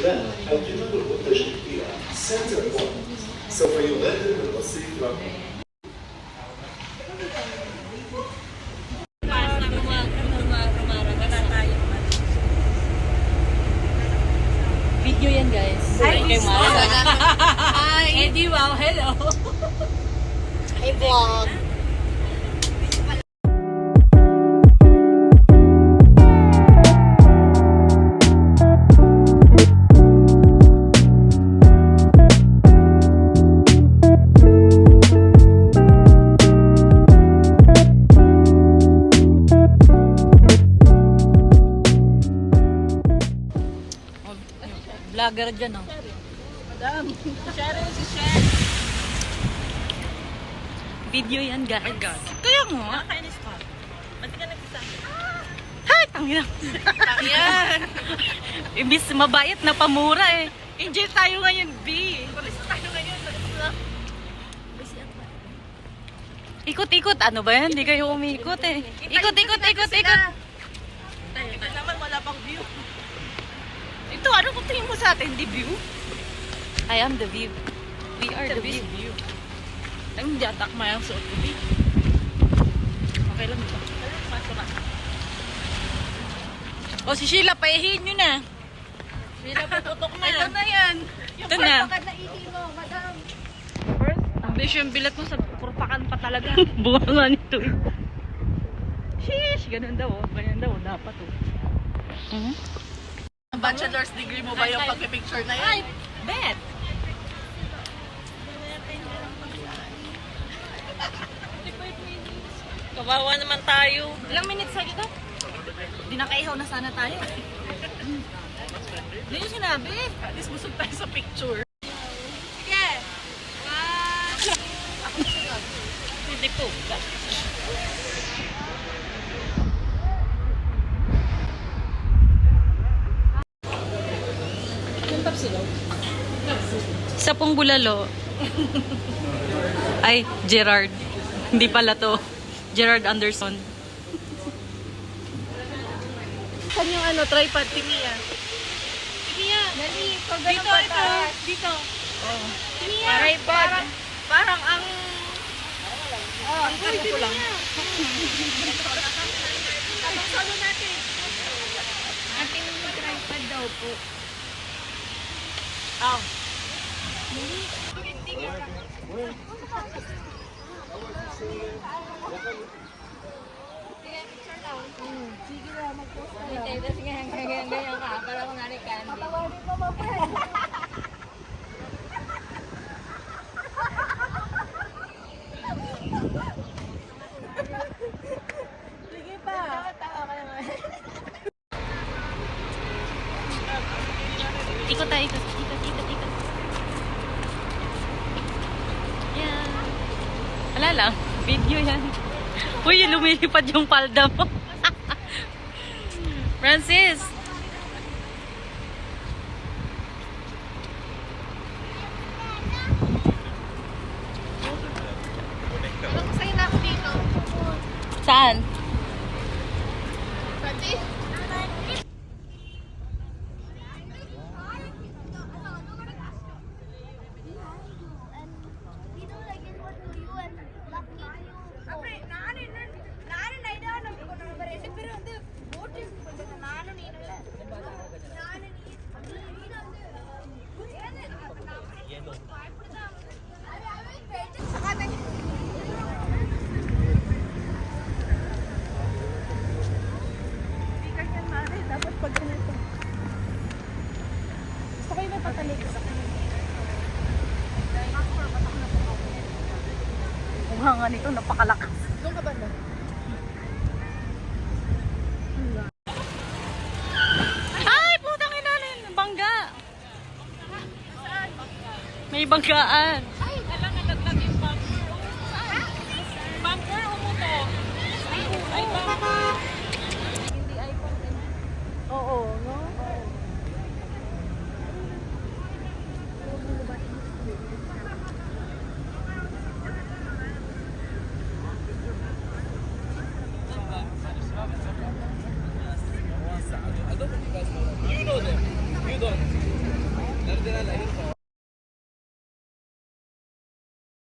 كمان القمم المتجهة إلى سنتر بوينت سوف يغادر الرصيف رقم Video yan guys. Hi, Kay Mara. Hi! Eddie, wow, hello. Hey, vlog! Vlogger dyan, oh. Madam, share si Shen. Video yan guys. Kaya nga. Nakakainis ka. Ba't ka nagsasabi? Hay, tangina. Yan! Imbis mabayat na pamura eh. Enjoy tayo ngayon, B. Palis na tayo ngayon. Ikot-ikot. Ano ba yan? Hindi kayo umikot eh. Ikot. Tayo naman, wala pang view. Ito, ano kung tingin mo sa atin? Di view? I am the view. We are the view. Ang jatak mo yung suot ko, B. Okay lang ito. Pasok ka. O si Sheila, pahihin nyo na. Sila patutok na. Ito na yan. Ito na. ihi mo, madam. Ambis yung bilat mo sa purpakan pa talaga. Bunga nga nito eh. Sheesh, ganun daw oh. Ganyan daw, dapat oh. Bachelor's degree mo ba yung pagpipicture na yan? Bet! Kawawa naman tayo. Ilang minutes sa ito? Dinakaihaw na sana tayo. Hindi yung sinabi. At least busog tayo sa picture. Sige! Hindi ko. Sa pong bulalo. Ay, Gerard. Hindi pala to. Gerard Anderson. Saan yung ano, tripod? Tingin Tingin Dali, pag dito, ito. Dito. Oh. Tingin parang ang... ang ano ko lang. Anong solo natin? Ating tripod daw po. Oh. Ganyan ka. Para kung nari candy. Sige pa. Tawa ka naman. Ikot tayo, ikot. Yan. Wala lang. Video yan. Uy, lumilipad yung palda mo. Francis! Masaya na ako dito. Saan? Francis? Dapat pag ganito. Gusto ko yung may patalik sa kanya. Mukha nga nito, napakalakas. Doon ka ba na? Ay, putang inanin! Bangga! May banggaan. Ay, alam na naglag yung bumper. Bumper o motor? Ay, bumper. Hindi iPhone. Oo, no? You know them. You don't. yan, ayun, oh.